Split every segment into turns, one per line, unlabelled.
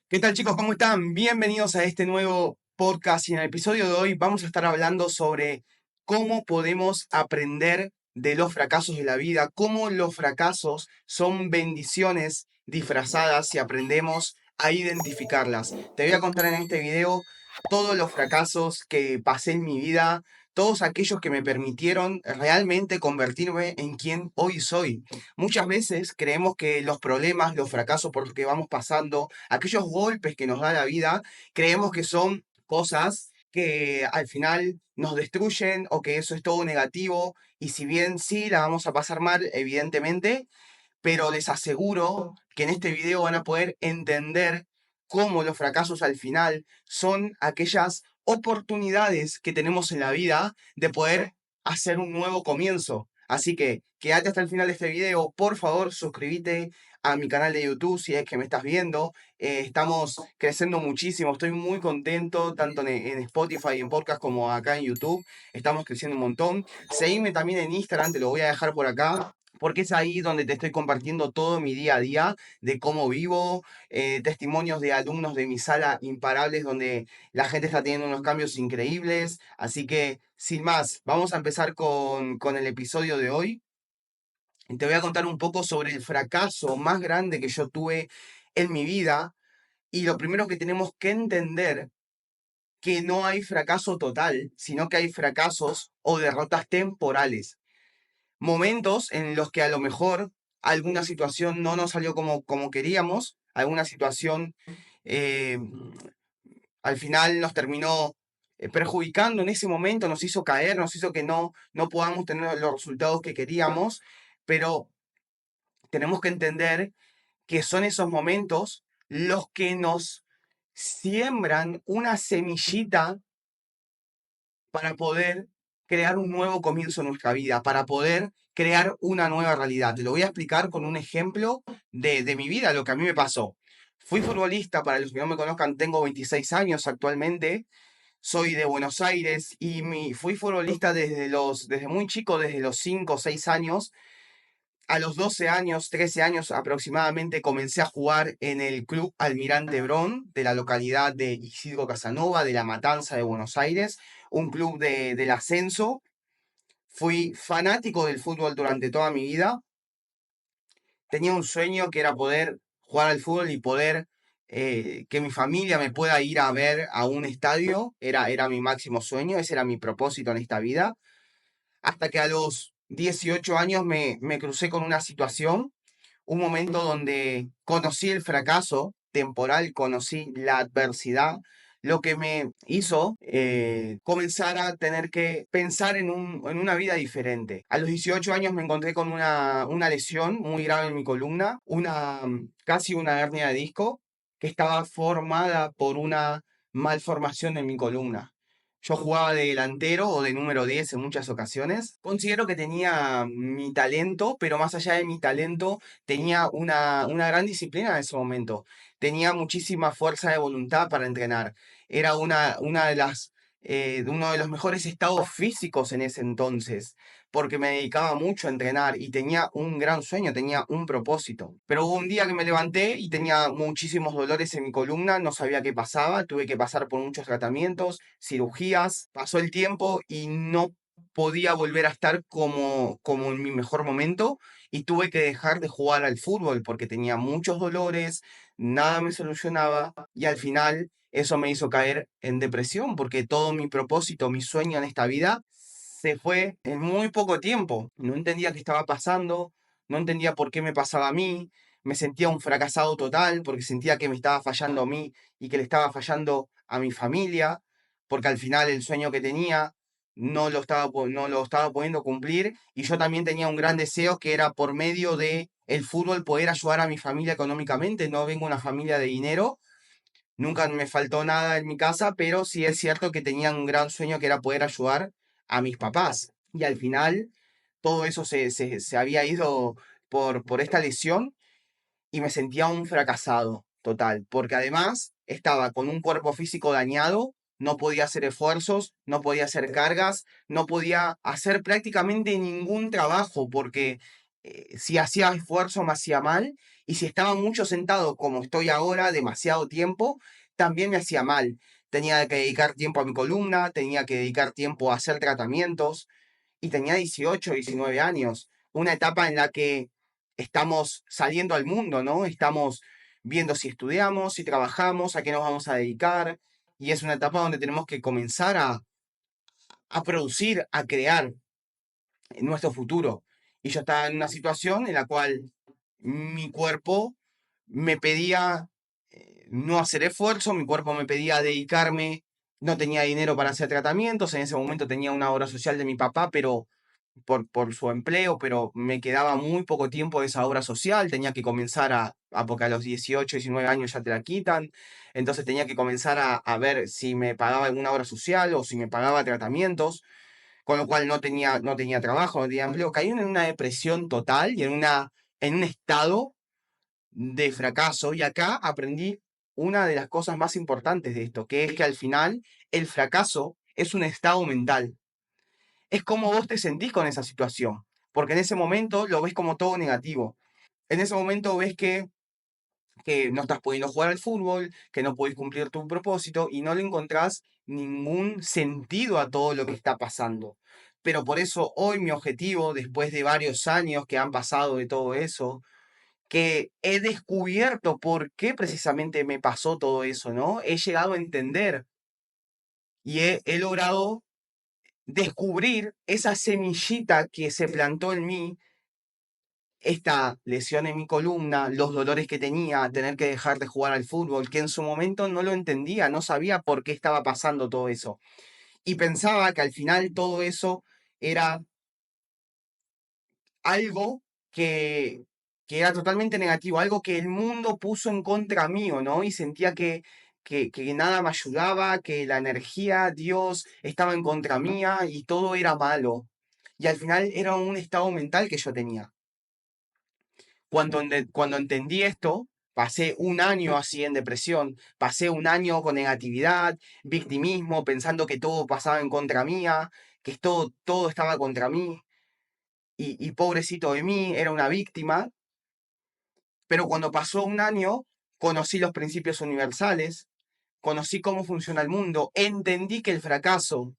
¿Qué tal, chicos? ¿Cómo están? Bienvenidos a este nuevo podcast y en el episodio de hoy vamos a estar hablando sobre cómo podemos aprender de los fracasos de la vida, cómo los fracasos son bendiciones disfrazadas si aprendemos a identificarlas. Te voy a contar en este video todos los fracasos que pasé en mi vida, todos aquellos que me permitieron realmente convertirme en quien hoy soy. Muchas veces creemos que los problemas, los fracasos por los que vamos pasando, aquellos golpes que nos da la vida, creemos que son cosas que al final nos destruyen o que eso es todo negativo. Y si bien sí la vamos a pasar mal, evidentemente, pero les aseguro que en este video van a poder entender cómo los fracasos al final son aquellas oportunidades que tenemos en la vida de poder hacer un nuevo comienzo. Así que quédate hasta el final de este video, por favor, suscríbete a mi canal de YouTube si es que me estás viendo. Estamos creciendo muchísimo, estoy muy contento, tanto en Spotify, en podcast, como acá en YouTube. Estamos creciendo un montón. Seguime también en Instagram, te lo voy a dejar por acá porque es ahí donde te estoy compartiendo todo mi día a día de cómo vivo, testimonios de alumnos de mi sala imparables donde la gente está teniendo unos cambios increíbles. Así que, sin más, vamos a empezar con el episodio de hoy. Te voy a contar un poco sobre el fracaso más grande que yo tuve en mi vida. Y lo primero que tenemos que entender que no hay fracaso total, sino que hay fracasos o derrotas temporales, momentos en los que a lo mejor alguna situación no nos salió como queríamos, alguna situación eh, al final nos terminó perjudicando en ese momento, nos hizo caer, nos hizo que no podamos tener los resultados que queríamos, pero tenemos que entender que son esos momentos los que nos siembran una semillita para poder crear un nuevo comienzo en nuestra vida, para poder crear una nueva realidad. Te lo voy a explicar con un ejemplo de mi vida, lo que a mí me pasó. Fui futbolista, para los que no me conozcan, tengo 26 años actualmente, soy de Buenos Aires y fui futbolista desde muy chico, desde los 5 o 6 años. A los 12 años, 13 años aproximadamente, comencé a jugar en el Club Almirante Brown de la localidad de Isidro Casanova, de La Matanza de Buenos Aires, un club del ascenso. Fui fanático del fútbol durante toda mi vida. Tenía un sueño que era poder jugar al fútbol y poder que mi familia me pueda ir a ver a un estadio. Era mi máximo sueño, ese era mi propósito en esta vida. Hasta que a los 18 años me crucé con una situación, un momento donde conocí el fracaso temporal, conocí la adversidad, lo que me hizo comenzar a tener que pensar en una vida diferente. A los 18 años me encontré con una lesión muy grave en mi columna, casi una hernia de disco, que estaba formada por una malformación en mi columna. Yo jugaba de delantero o de número 10 en muchas ocasiones. Considero que tenía mi talento, pero más allá de mi talento, tenía una gran disciplina en ese momento. Tenía muchísima fuerza de voluntad para entrenar. Era uno de los mejores estados físicos en ese entonces, porque me dedicaba mucho a entrenar y tenía un gran sueño, tenía un propósito. Pero hubo un día que me levanté y tenía muchísimos dolores en mi columna, no sabía qué pasaba, tuve que pasar por muchos tratamientos, cirugías, pasó el tiempo y no podía volver a estar como en mi mejor momento y tuve que dejar de jugar al fútbol porque tenía muchos dolores, nada me solucionaba y al final eso me hizo caer en depresión porque todo mi propósito, mi sueño en esta vida se fue en muy poco tiempo. No entendía qué estaba pasando, no entendía por qué me pasaba a mí, me sentía un fracasado total porque sentía que me estaba fallando a mí y que le estaba fallando a mi familia, porque al final el sueño que tenía no lo estaba pudiendo cumplir y yo también tenía un gran deseo que era por medio de el fútbol poder ayudar a mi familia económicamente. No vengo de una familia de dinero, nunca me faltó nada en mi casa, pero sí es cierto que tenía un gran sueño que era poder ayudar a mis papás. Y al final todo eso se había ido por esta lesión y me sentía un fracasado total, porque además estaba con un cuerpo físico dañado, no podía hacer esfuerzos, no podía hacer cargas, no podía hacer prácticamente ningún trabajo, porque si hacía esfuerzo me hacía mal Y si estaba mucho sentado como estoy ahora, demasiado tiempo, también me hacía mal. Tenía que dedicar tiempo a mi columna, tenía que dedicar tiempo a hacer tratamientos y tenía 18, 19 años, una etapa en la que estamos saliendo al mundo, ¿no? Estamos viendo si estudiamos, si trabajamos, a qué nos vamos a dedicar, y es una etapa donde tenemos que comenzar a producir, a crear nuestro futuro. Y yo estaba en una situación en la cual mi cuerpo me pedía no hacer esfuerzo, mi cuerpo me pedía dedicarme, no tenía dinero para hacer tratamientos, en ese momento tenía una obra social de mi papá, pero por su empleo, pero me quedaba muy poco tiempo de esa obra social, tenía que comenzar porque a los 18, 19 años ya te la quitan, entonces tenía que comenzar a ver si me pagaba alguna obra social o si me pagaba tratamientos, con lo cual no tenía trabajo, no tenía empleo, caí en una depresión total y en un estado de fracaso, y acá aprendí una de las cosas más importantes de esto, que es que al final el fracaso es un estado mental, es como vos te sentís con esa situación, porque en ese momento lo ves como todo negativo. En ese momento ves que no estás pudiendo jugar al fútbol, que no podés cumplir tu propósito y no le encontrás ningún sentido a todo lo que está pasando. Pero por eso hoy mi objetivo, después de varios años que han pasado de todo eso, que he descubierto por qué precisamente me pasó todo eso, ¿no? He llegado a entender y he logrado descubrir esa semillita que se plantó en mí, esta lesión en mi columna, los dolores que tenía, tener que dejar de jugar al fútbol, que en su momento no lo entendía, no sabía por qué estaba pasando todo eso. Y pensaba que al final todo eso era algo que, que era totalmente negativo, algo que el mundo puso en contra mío, ¿no? Y sentía que nada me ayudaba, que la energía, Dios, estaba en contra mía y todo era malo. Y al final era un estado mental que yo tenía. Cuando entendí esto, pasé un año así en depresión, pasé un año con negatividad, victimismo, pensando que todo pasaba en contra mía, que todo estaba contra mí, y pobrecito de mí, era una víctima, pero cuando pasó un año, conocí los principios universales, conocí cómo funciona el mundo, entendí que el fracaso,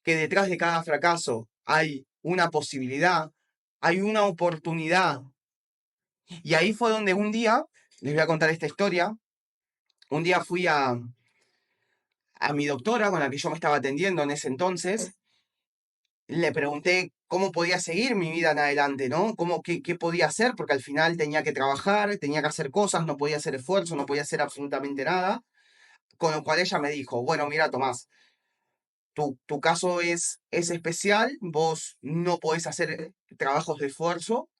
que detrás de cada fracaso hay una posibilidad, hay una oportunidad. Y ahí fue donde un día, les voy a contar esta historia, un día fui a mi doctora con la que yo me estaba atendiendo en ese entonces, le pregunté cómo podía seguir mi vida en adelante, ¿no? Qué podía hacer, porque al final tenía que trabajar, tenía que hacer cosas, no podía hacer esfuerzo, no podía hacer absolutamente nada, con lo cual ella me dijo, bueno, mira, Tomás, tu caso es especial, vos no podés hacer trabajos de esfuerzo,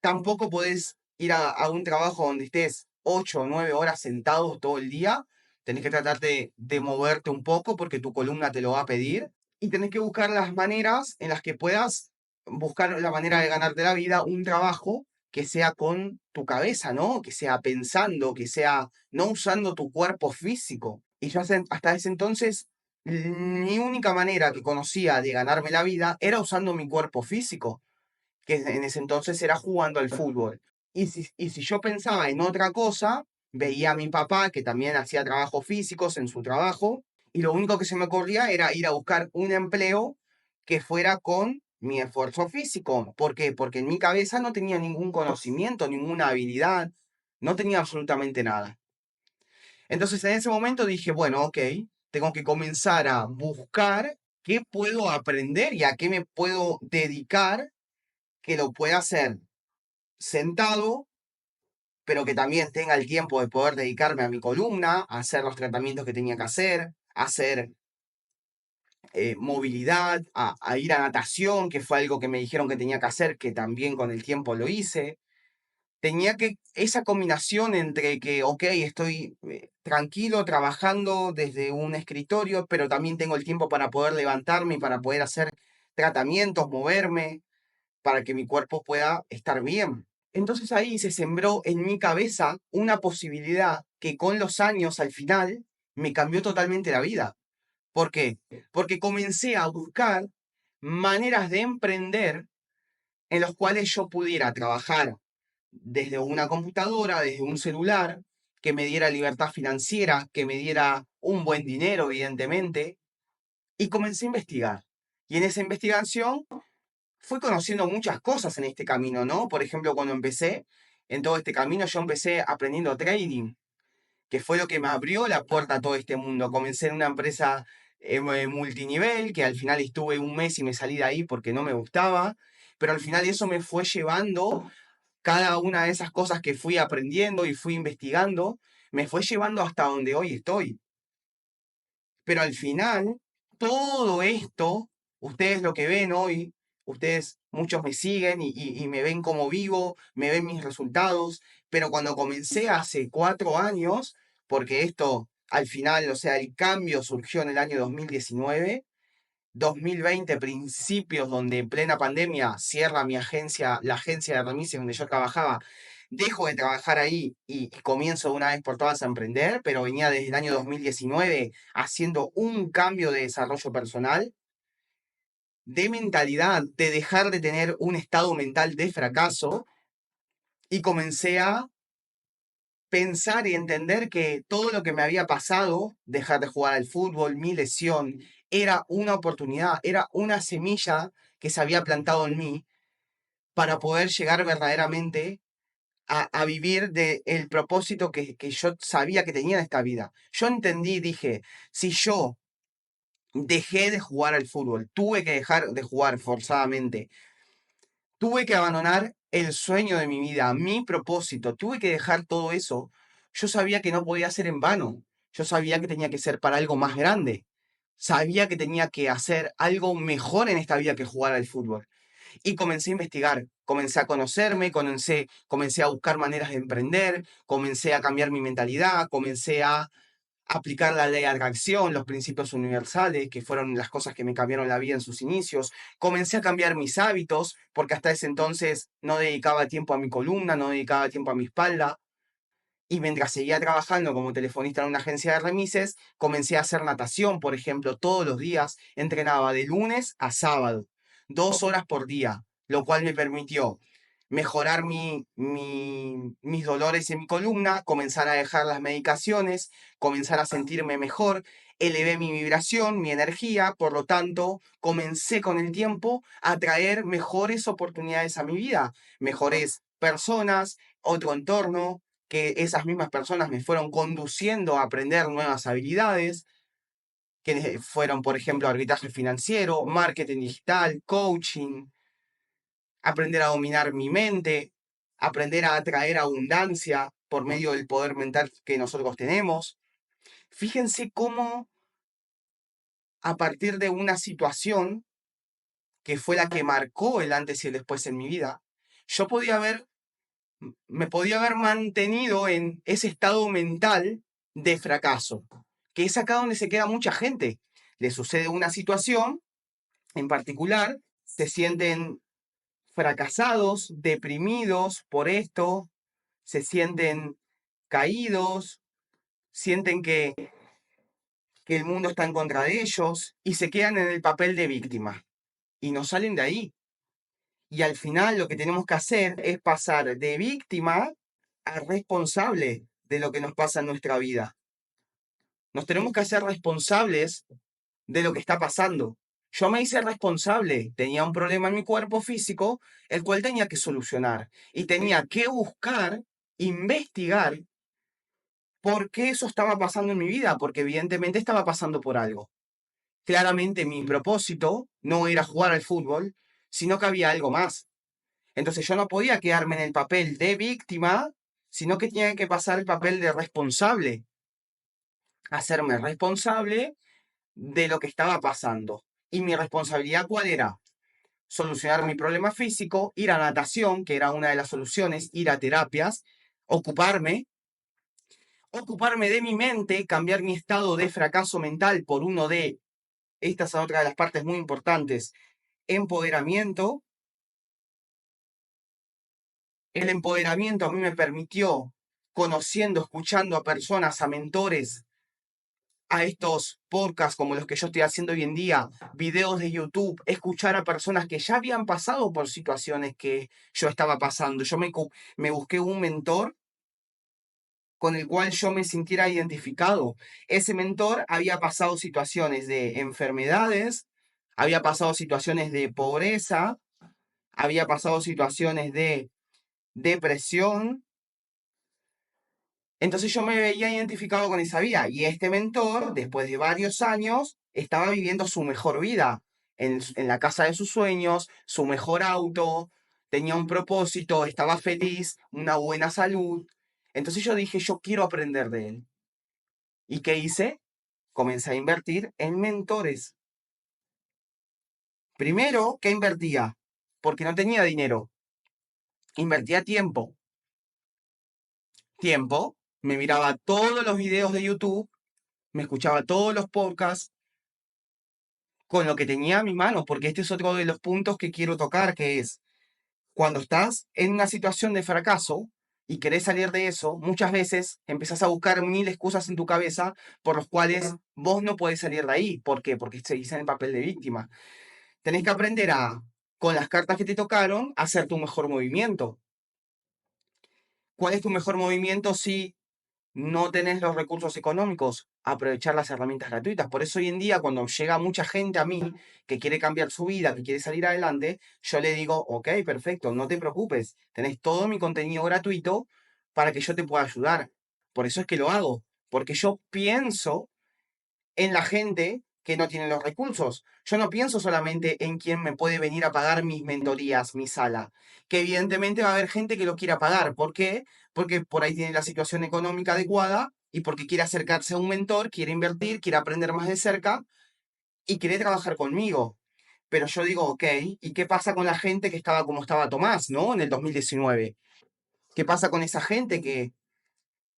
tampoco podés ir a un trabajo donde estés 8 o 9 horas sentado todo el día, tenés que tratar de moverte un poco porque tu columna te lo va a pedir, y tenés que buscar las maneras en las que puedas buscar la manera de ganarte la vida, un trabajo que sea con tu cabeza, ¿no? Que sea pensando, que sea no usando tu cuerpo físico. Y yo hasta ese entonces, mi única manera que conocía de ganarme la vida era usando mi cuerpo físico, que en ese entonces era jugando al fútbol. Y si yo pensaba en otra cosa, veía a mi papá que también hacía trabajos físicos en su trabajo, y lo único que se me ocurría era ir a buscar un empleo que fuera con mi esfuerzo físico. ¿Por qué? Porque en mi cabeza no tenía ningún conocimiento, ninguna habilidad, no tenía absolutamente nada. Entonces en ese momento dije, bueno, ok, tengo que comenzar a buscar qué puedo aprender y a qué me puedo dedicar que lo pueda hacer sentado, pero que también tenga el tiempo de poder dedicarme a mi columna, a hacer los tratamientos que tenía que hacer, a hacer movilidad, a ir a natación, que fue algo que me dijeron que tenía que hacer, que también con el tiempo lo hice. Tenía que, esa combinación entre que, ok, estoy tranquilo trabajando desde un escritorio, pero también tengo el tiempo para poder levantarme y para poder hacer tratamientos, moverme, para que mi cuerpo pueda estar bien. Entonces ahí se sembró en mi cabeza una posibilidad que con los años al final me cambió totalmente la vida. ¿Por qué? Porque comencé a buscar maneras de emprender en los cuales yo pudiera trabajar desde una computadora, desde un celular, que me diera libertad financiera, que me diera un buen dinero, evidentemente, y comencé a investigar. Y en esa investigación fui conociendo muchas cosas en este camino, ¿no? Por ejemplo, cuando empecé en todo este camino, yo empecé aprendiendo trading, que fue lo que me abrió la puerta a todo este mundo. Comencé en una empresa multinivel, que al final estuve un mes y me salí de ahí porque no me gustaba, pero al final eso me fue llevando, cada una de esas cosas que fui aprendiendo y fui investigando, me fue llevando hasta donde hoy estoy. Pero al final, todo esto, ustedes lo que ven hoy, ustedes muchos me siguen y me ven como vivo, me ven mis resultados, pero cuando comencé hace 4 años, porque esto al final, o sea, el cambio surgió en el año 2019, 2020, principios, donde en plena pandemia cierra mi agencia, la agencia de remises donde yo trabajaba, dejo de trabajar ahí y comienzo de una vez por todas a emprender, pero venía desde el año 2019 haciendo un cambio de desarrollo personal, de mentalidad, de dejar de tener un estado mental de fracaso y comencé a pensar y entender que todo lo que me había pasado, dejar de jugar al fútbol, mi lesión, era una oportunidad, era una semilla que se había plantado en mí para poder llegar verdaderamente a vivir del propósito que yo sabía que tenía en esta vida. Yo entendí, dije, si yo dejé de jugar al fútbol, tuve que dejar de jugar forzadamente, tuve que abandonar el sueño de mi vida, mi propósito, tuve que dejar todo eso. Yo sabía que no podía ser en vano. Yo sabía que tenía que ser para algo más grande. Sabía que tenía que hacer algo mejor en esta vida que jugar al fútbol. Y comencé a investigar, comencé a conocerme, comencé a buscar maneras de emprender, comencé a cambiar mi mentalidad, comencé a aplicar la ley de atracción, los principios universales, que fueron las cosas que me cambiaron la vida en sus inicios. Comencé a cambiar mis hábitos, porque hasta ese entonces no dedicaba tiempo a mi columna, no dedicaba tiempo a mi espalda. Y mientras seguía trabajando como telefonista en una agencia de remises, comencé a hacer natación, por ejemplo, todos los días. Entrenaba de lunes a sábado, 2 horas por día, lo cual me permitió mejorar mis dolores en mi columna, comenzar a dejar las medicaciones, comenzar a sentirme mejor, elevé mi vibración, mi energía, por lo tanto, comencé con el tiempo a traer mejores oportunidades a mi vida, mejores personas, otro entorno, que esas mismas personas me fueron conduciendo a aprender nuevas habilidades, que fueron, por ejemplo, arbitraje financiero, marketing digital, coaching, aprender a dominar mi mente, aprender a atraer abundancia por medio del poder mental que nosotros tenemos. Fíjense cómo a partir de una situación que fue la que marcó el antes y el después en mi vida, yo me podía haber mantenido en ese estado mental de fracaso, que es acá donde se queda mucha gente. Le sucede una situación en particular, se sienten fracasados, deprimidos por esto, se sienten caídos, sienten que el mundo está en contra de ellos y se quedan en el papel de víctima y no salen de ahí. Y al final lo que tenemos que hacer es pasar de víctima a responsable de lo que nos pasa en nuestra vida. Nos tenemos que hacer responsables de lo que está pasando. Yo me hice responsable, tenía un problema en mi cuerpo físico, el cual tenía que solucionar y tenía que buscar, investigar por qué eso estaba pasando en mi vida, porque evidentemente estaba pasando por algo. Claramente mi propósito no era jugar al fútbol, sino que había algo más. Entonces yo no podía quedarme en el papel de víctima, sino que tenía que pasar el papel de responsable, hacerme responsable de lo que estaba pasando. ¿Y mi responsabilidad cuál era? Solucionar mi problema físico, ir a natación, que era una de las soluciones, ir a terapias, ocuparme, ocuparme de mi mente, cambiar mi estado de fracaso mental por uno de, esta es otra de las partes muy importantes, empoderamiento. El empoderamiento a mí me permitió, conociendo, escuchando a personas, a mentores, a estos podcasts como los que yo estoy haciendo hoy en día, videos de YouTube, escuchar a personas que ya habían pasado por situaciones que yo estaba pasando. Me busqué un mentor con el cual yo me sintiera identificado. Ese mentor había pasado situaciones de enfermedades, había pasado situaciones de pobreza, había pasado situaciones de depresión. Entonces yo me veía identificado con esa vida y este mentor, después de varios años, estaba viviendo su mejor vida en la casa de sus sueños, su mejor auto, tenía un propósito, estaba feliz, una buena salud. Entonces yo dije, yo quiero aprender de él. ¿Y qué hice? Comencé a invertir en mentores. Primero, ¿qué invertía? Porque no tenía dinero. Invertía tiempo. Tiempo, me miraba todos los videos de YouTube, me escuchaba todos los podcasts con lo que tenía a mi mano, porque este es otro de los puntos que quiero tocar, que es cuando estás en una situación de fracaso y querés salir de eso, muchas veces empezás a buscar mil excusas en tu cabeza por los cuales vos no podés salir de ahí. ¿Por qué? Porque seguís en el papel de víctima. Tenés que aprender a, con las cartas que te tocaron, a hacer tu mejor movimiento. ¿Cuál es tu mejor movimiento si no tenés los recursos económicos? Aprovechar las herramientas gratuitas. Por eso hoy en día, cuando llega mucha gente a mí que quiere cambiar su vida, que quiere salir adelante, yo le digo, ok, perfecto, no te preocupes, tenés todo mi contenido gratuito para que yo te pueda ayudar. Por eso es que lo hago, porque yo pienso en la gente que no tiene los recursos. Yo no pienso solamente en quién me puede venir a pagar mis mentorías, mi sala, que evidentemente va a haber gente que lo quiera pagar. ¿Por qué? Porque por ahí tiene la situación económica adecuada y porque quiere acercarse a un mentor, quiere invertir, quiere aprender más de cerca y quiere trabajar conmigo. Pero yo digo, ok, ¿y qué pasa con la gente que estaba como estaba Tomás, ¿no? En el 2019. ¿Qué pasa con esa gente que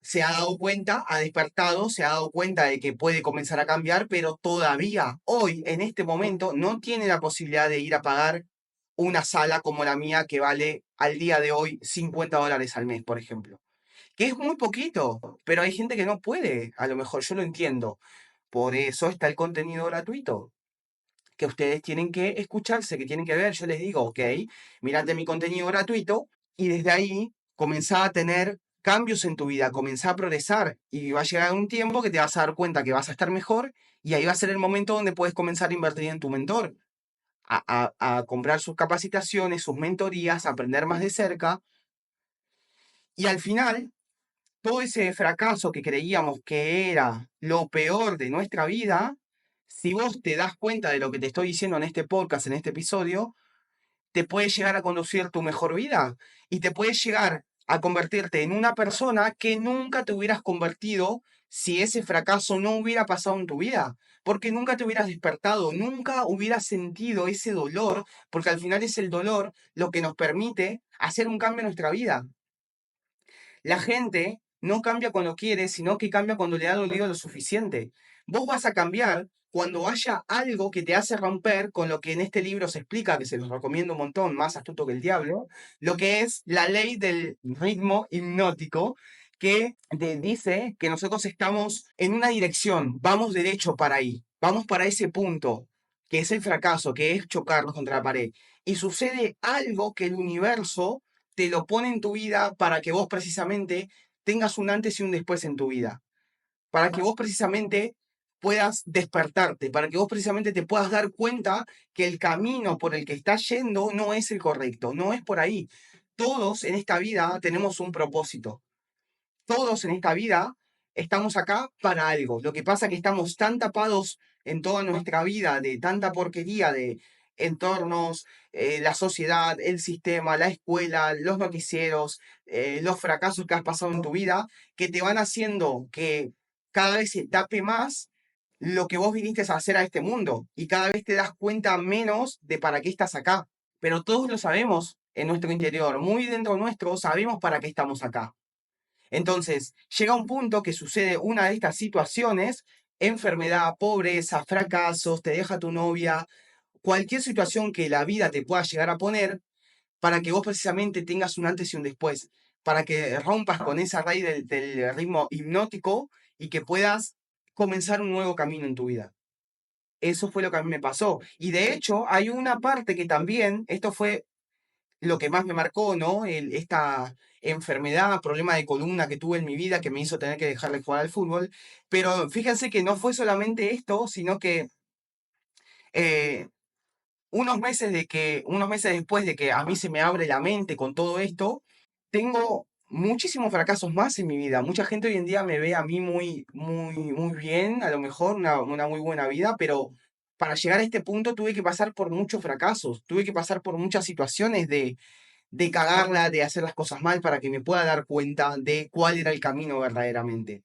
se ha dado cuenta, ha despertado, se ha dado cuenta de que puede comenzar a cambiar, pero todavía hoy, en este momento, no tiene la posibilidad de ir a pagar una sala como la mía que vale al día de hoy $50 al mes, por ejemplo? Que es muy poquito, pero hay gente que no puede, a lo mejor yo lo entiendo. Por eso está el contenido gratuito, que ustedes tienen que escucharse, que tienen que ver. Yo les digo, ok, mirate mi contenido gratuito y desde ahí comenzá a tener cambios en tu vida, comenzá a progresar y va a llegar un tiempo que te vas a dar cuenta que vas a estar mejor y ahí va a ser el momento donde puedes comenzar a invertir en tu mentor, a comprar sus capacitaciones, sus mentorías, a aprender más de cerca y al final todo ese fracaso que creíamos que era lo peor de nuestra vida, si vos te das cuenta de lo que te estoy diciendo en este podcast, en este episodio, te puede llegar a conducir tu mejor vida y te puede llegar a convertirte en una persona que nunca te hubieras convertido si ese fracaso no hubiera pasado en tu vida, porque nunca te hubieras despertado, nunca hubieras sentido ese dolor, porque al final es el dolor lo que nos permite hacer un cambio en nuestra vida. La gente no cambia cuando quiere, sino que cambia cuando le ha dolido lo suficiente. Vos vas a cambiar cuando haya algo que te hace romper con lo que en este libro se explica, que se los recomiendo un montón, Más astuto que el diablo, lo que es la ley del ritmo hipnótico, que dice que nosotros estamos en una dirección, vamos derecho para ahí, vamos para ese punto, que es el fracaso, que es chocarnos contra la pared. Y sucede algo que el universo te lo pone en tu vida para que vos precisamente tengas un antes y un después en tu vida, para que vos precisamente puedas despertarte, para que vos precisamente te puedas dar cuenta que el camino por el que estás yendo no es el correcto, no es por ahí. Todos en esta vida tenemos un propósito. Todos en esta vida estamos acá para algo. Lo que pasa es que estamos tan tapados en toda nuestra vida de tanta porquería de entornos, la sociedad, el sistema, la escuela, los noticieros, los fracasos que has pasado en tu vida, que te van haciendo que cada vez se tape más lo que vos viniste a hacer a este mundo y cada vez te das cuenta menos de para qué estás acá. Pero todos lo sabemos en nuestro interior, muy dentro nuestro, sabemos para qué estamos acá. Entonces, llega un punto que sucede una de estas situaciones, enfermedad, pobreza, fracasos, te deja tu novia, cualquier situación que la vida te pueda llegar a poner, para que vos precisamente tengas un antes y un después, para que rompas con esa raíz del ritmo hipnótico y que puedas comenzar un nuevo camino en tu vida. Eso fue lo que a mí me pasó. Y de hecho, hay una parte que también, esto fue lo que más me marcó, ¿no? Esta enfermedad, problema de columna que tuve en mi vida que me hizo tener que dejar de jugar al fútbol. Pero fíjense que no fue solamente esto, sino que eh, unos meses después de que a mí se me abre la mente con todo esto, tengo muchísimos fracasos más en mi vida. Mucha gente hoy en día me ve a mí muy bien, a lo mejor una muy buena vida, pero para llegar a este punto tuve que pasar por muchos fracasos, tuve que pasar por muchas situaciones de cagarla, de hacer las cosas mal para que me pueda dar cuenta de cuál era el camino verdaderamente.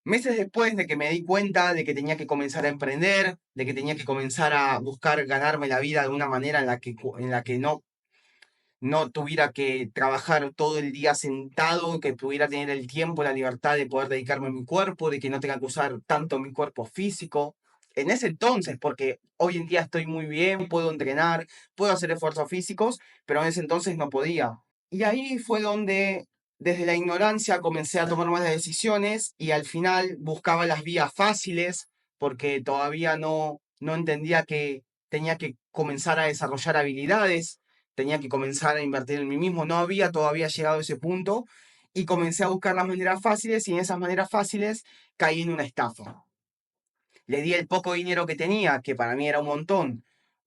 Meses después de que me di cuenta de que tenía que comenzar a emprender, de que tenía que comenzar a buscar ganarme la vida de una manera en la que no tuviera que trabajar todo el día sentado, que pudiera tener el tiempo, la libertad de poder dedicarme a mi cuerpo, de que no tenga que usar tanto mi cuerpo físico. En ese entonces, porque hoy en día estoy muy bien, puedo entrenar, puedo hacer esfuerzos físicos, pero en ese entonces no podía. Y ahí fue donde, desde la ignorancia, comencé a tomar malas decisiones y al final buscaba las vías fáciles porque todavía no entendía que tenía que comenzar a desarrollar habilidades, tenía que comenzar a invertir en mí mismo. No había todavía llegado a ese punto y comencé a buscar las maneras fáciles y en esas maneras fáciles caí en una estafa. Le di el poco dinero que tenía, que para mí era un montón,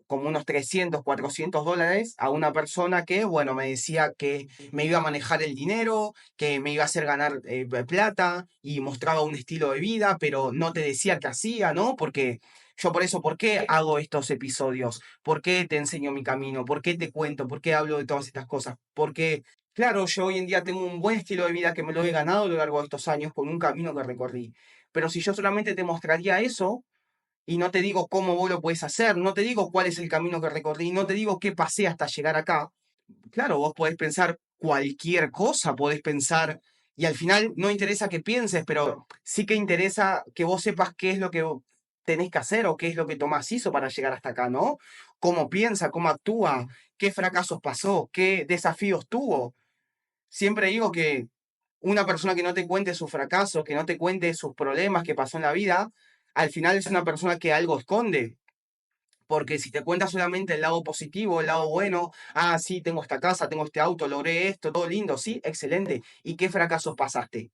como unos 300, $400, a una persona que, bueno, me decía que me iba a manejar el dinero, que me iba a hacer ganar plata y mostraba un estilo de vida, pero no te decía qué hacía, ¿no? Porque yo por eso, ¿por qué hago estos episodios? ¿Por qué te enseño mi camino? ¿Por qué te cuento? ¿Por qué hablo de todas estas cosas? Porque, claro, yo hoy en día tengo un buen estilo de vida que me lo he ganado a lo largo de estos años con un camino que recorrí. Pero si yo solamente te mostraría eso, y no te digo cómo vos lo puedes hacer, no te digo cuál es el camino que recorrí, no te digo qué pasé hasta llegar acá. Claro, vos podés pensar cualquier cosa, podés pensar, y al final no interesa que pienses, pero sí que interesa que vos sepas qué es lo que tenés que hacer o qué es lo que Tomás hizo para llegar hasta acá, ¿no? Cómo piensa, cómo actúa, qué fracasos pasó, qué desafíos tuvo. Siempre digo que una persona que no te cuente sus fracasos, que no te cuente sus problemas que pasó en la vida, al final es una persona que algo esconde. Porque si te cuenta solamente el lado positivo, el lado bueno, ah, sí, tengo esta casa, tengo este auto, logré esto, todo lindo, sí, excelente. ¿Y qué fracasos pasaste?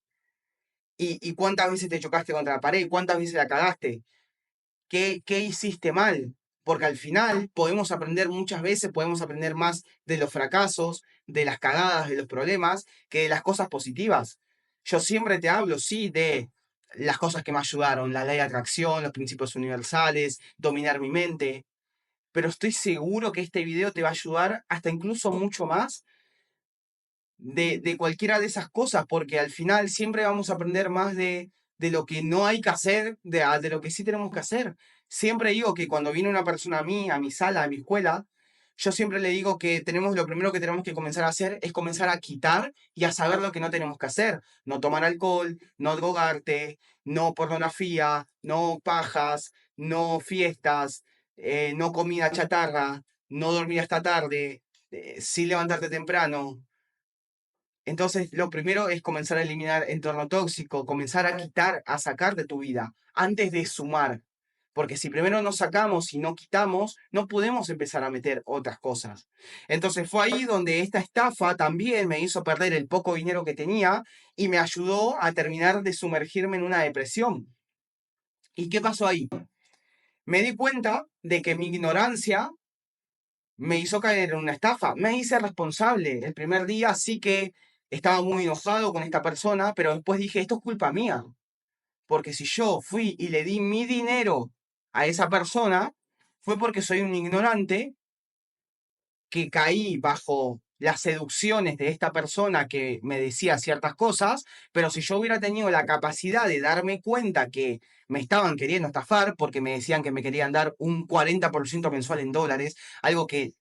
¿Y cuántas veces te chocaste contra la pared? ¿Cuántas veces la cagaste? ¿Qué hiciste mal? Porque al final podemos aprender muchas veces, podemos aprender más de los fracasos, de las cagadas, de los problemas, que de las cosas positivas. Yo siempre te hablo, sí, de las cosas que me ayudaron, la ley de atracción, los principios universales, dominar mi mente, pero estoy seguro que este video te va a ayudar hasta incluso mucho más de cualquiera de esas cosas, porque al final siempre vamos a aprender más de lo que no hay que hacer, de lo que sí tenemos que hacer. Siempre digo que cuando viene una persona a mí, a mi sala, a mi escuela, yo siempre le digo que lo primero que tenemos que comenzar a hacer es comenzar a quitar y a saber lo que no tenemos que hacer. No tomar alcohol, no drogarte, no pornografía, no pajas, no fiestas, no comida chatarra, no dormir hasta tarde, sí levantarte temprano. Entonces, lo primero es comenzar a eliminar entorno tóxico, comenzar a quitar, a sacar de tu vida, antes de sumar. Porque si primero no sacamos y no quitamos, no podemos empezar a meter otras cosas. Entonces fue ahí donde esta estafa también me hizo perder el poco dinero que tenía y me ayudó a terminar de sumergirme en una depresión. ¿Y qué pasó ahí? Me di cuenta de que mi ignorancia me hizo caer en una estafa. Me hice responsable. El primer día sí que estaba muy enojado con esta persona, pero después dije, esto es culpa mía. Porque si yo fui y le di mi dinero a esa persona, fue porque soy un ignorante que caí bajo las seducciones de esta persona que me decía ciertas cosas, pero si yo hubiera tenido la capacidad de darme cuenta que me estaban queriendo estafar porque me decían que me querían dar un 40% mensual en dólares, algo que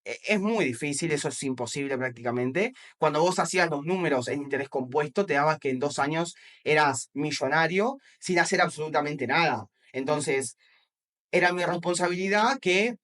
es muy difícil, eso es imposible prácticamente. Cuando vos hacías los números en interés compuesto, te dabas que en 2 años eras millonario sin hacer absolutamente nada. Entonces, era mi responsabilidad que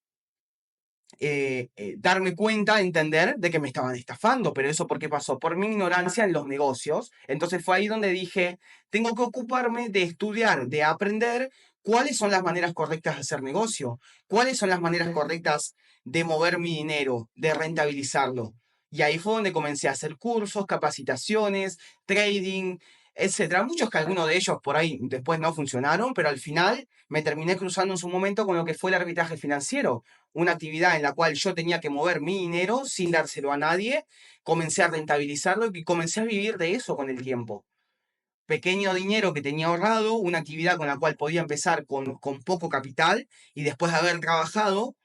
darme cuenta, entender de que me estaban estafando. Pero eso, ¿por qué pasó? Por mi ignorancia en los negocios. Entonces fue ahí donde dije, tengo que ocuparme de estudiar, de aprender cuáles son las maneras correctas de hacer negocio, cuáles son las maneras correctas de mover mi dinero, de rentabilizarlo. Y ahí fue donde comencé a hacer cursos, capacitaciones, trading, etcétera. Muchos que algunos de ellos por ahí después no funcionaron, pero al final me terminé cruzando en su momento con lo que fue el arbitraje financiero, una actividad en la cual yo tenía que mover mi dinero sin dárselo a nadie, comencé a rentabilizarlo y comencé a vivir de eso con el tiempo. Pequeño dinero que tenía ahorrado, una actividad con la cual podía empezar con poco capital y después de haber trabajado,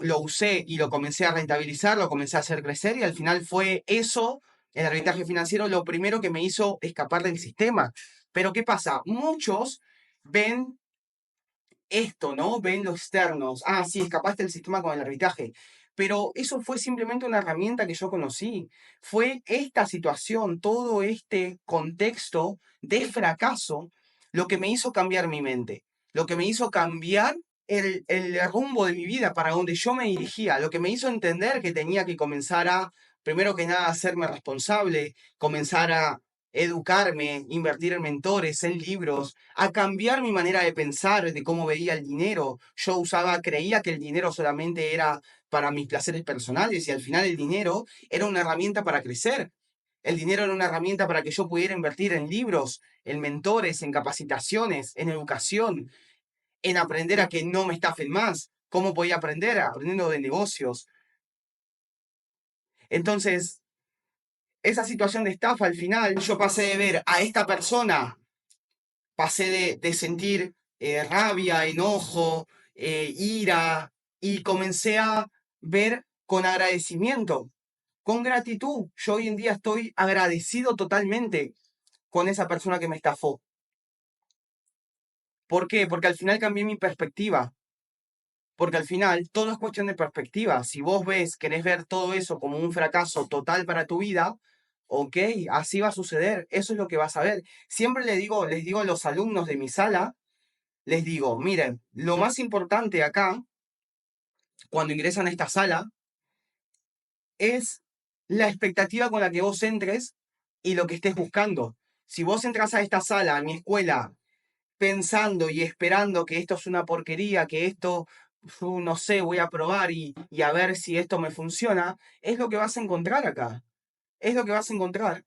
lo usé y lo comencé a rentabilizar, lo comencé a hacer crecer y al final fue eso, el arbitraje financiero, lo primero que me hizo escapar del sistema. Pero ¿qué pasa? Muchos ven esto, ¿no? Ven los externos. Ah, sí, escapaste del sistema con el arbitraje. Pero eso fue simplemente una herramienta que yo conocí. Fue esta situación, todo este contexto de fracaso, lo que me hizo cambiar mi mente, lo que me hizo cambiar el rumbo de mi vida, para donde yo me dirigía, lo que me hizo entender que tenía que comenzar a, primero que nada, hacerme responsable, comenzar a educarme, invertir en mentores, en libros, a cambiar mi manera de pensar, de cómo veía el dinero. Yo creía que el dinero solamente era para mis placeres personales y al final el dinero era una herramienta para crecer. El dinero era una herramienta para que yo pudiera invertir en libros, en mentores, en capacitaciones, en educación, en aprender a que no me estafen más. ¿Cómo podía aprender? Aprendiendo de negocios. Entonces, esa situación de estafa al final, yo pasé de ver a esta persona, pasé de sentir rabia, enojo, ira, y comencé a ver con agradecimiento, con gratitud. Yo hoy en día estoy agradecido totalmente con esa persona que me estafó. ¿Por qué? Porque al final cambié mi perspectiva. Porque al final todo es cuestión de perspectiva. Si vos querés ver todo eso como un fracaso total para tu vida, ok, así va a suceder. Eso es lo que vas a ver. Siempre les digo a los alumnos de mi sala, les digo, miren, lo más importante acá, cuando ingresan a esta sala, es la expectativa con la que vos entres y lo que estés buscando. Si vos entras a esta sala, a mi escuela, pensando y esperando que esto es una porquería, que esto, no sé, voy a probar y a ver si esto me funciona, es lo que vas a encontrar acá. Es lo que vas a encontrar.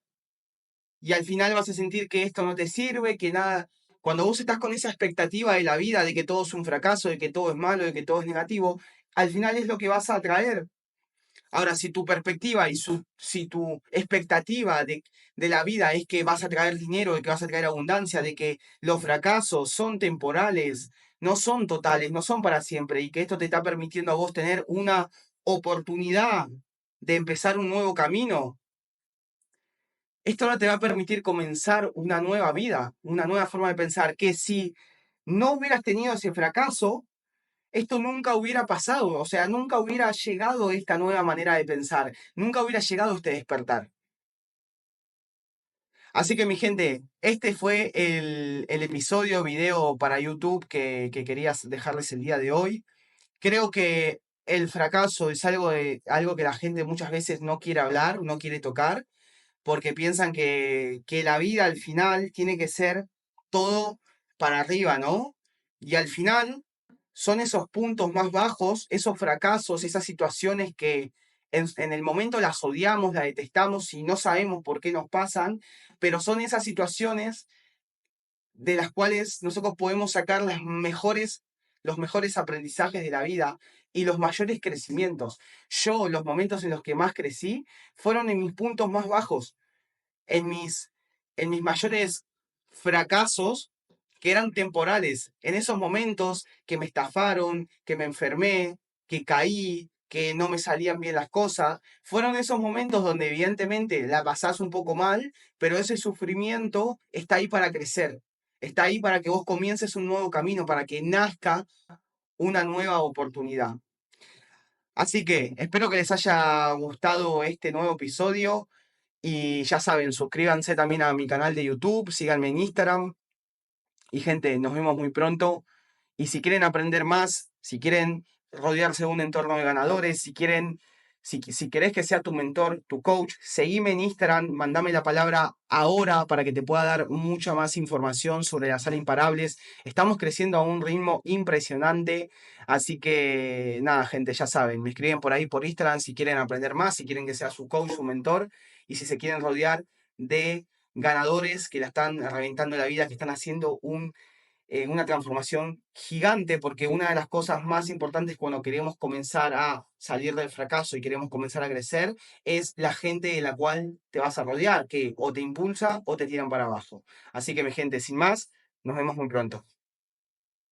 Y al final vas a sentir que esto no te sirve, que nada. Cuando vos estás con esa expectativa de la vida, de que todo es un fracaso, de que todo es malo, de que todo es negativo, al final es lo que vas a atraer. Ahora, si tu perspectiva si tu expectativa de la vida es que vas a traer dinero, de que vas a traer abundancia, de que los fracasos son temporales, no son totales, no son para siempre, y que esto te está permitiendo a vos tener una oportunidad de empezar un nuevo camino, esto ahora te va a permitir comenzar una nueva vida, una nueva forma de pensar, que si no hubieras tenido ese fracaso, esto nunca hubiera pasado, o sea, nunca hubiera llegado esta nueva manera de pensar, nunca hubiera llegado este despertar. Así que mi gente, este fue el episodio video para YouTube que querías dejarles el día de hoy. Creo que el fracaso es algo que la gente muchas veces no quiere hablar, no quiere tocar, porque piensan que la vida al final tiene que ser todo para arriba, ¿no? Y al final son esos puntos más bajos, esos fracasos, esas situaciones que en el momento las odiamos, las detestamos y no sabemos por qué nos pasan, pero son esas situaciones de las cuales nosotros podemos sacar los mejores aprendizajes de la vida y los mayores crecimientos. Yo, los momentos en los que más crecí fueron en mis puntos más bajos, en mis mayores fracasos, que eran temporales, en esos momentos que me estafaron, que me enfermé, que caí, que no me salían bien las cosas, fueron esos momentos donde evidentemente la pasás un poco mal, pero ese sufrimiento está ahí para crecer, está ahí para que vos comiences un nuevo camino, para que nazca una nueva oportunidad. Así que espero que les haya gustado este nuevo episodio. Y ya saben, suscríbanse también a mi canal de YouTube, síganme en Instagram. Y gente, nos vemos muy pronto. Y si quieren aprender más, si quieren rodearse de un entorno de ganadores. Si querés que sea tu mentor, tu coach, seguime en Instagram, mandame la palabra ahora para que te pueda dar mucha más información sobre la sala Imparables. Estamos creciendo a un ritmo impresionante, así que nada, gente, ya saben, me escriben por ahí por Instagram si quieren aprender más, si quieren que sea su coach, su mentor, y si se quieren rodear de ganadores que la están reventando la vida, que están haciendo una transformación gigante, porque una de las cosas más importantes cuando queremos comenzar a salir del fracaso y queremos comenzar a crecer es la gente de la cual te vas a rodear, que o te impulsa o te tiran para abajo. Así que, mi gente, sin más, nos vemos muy pronto.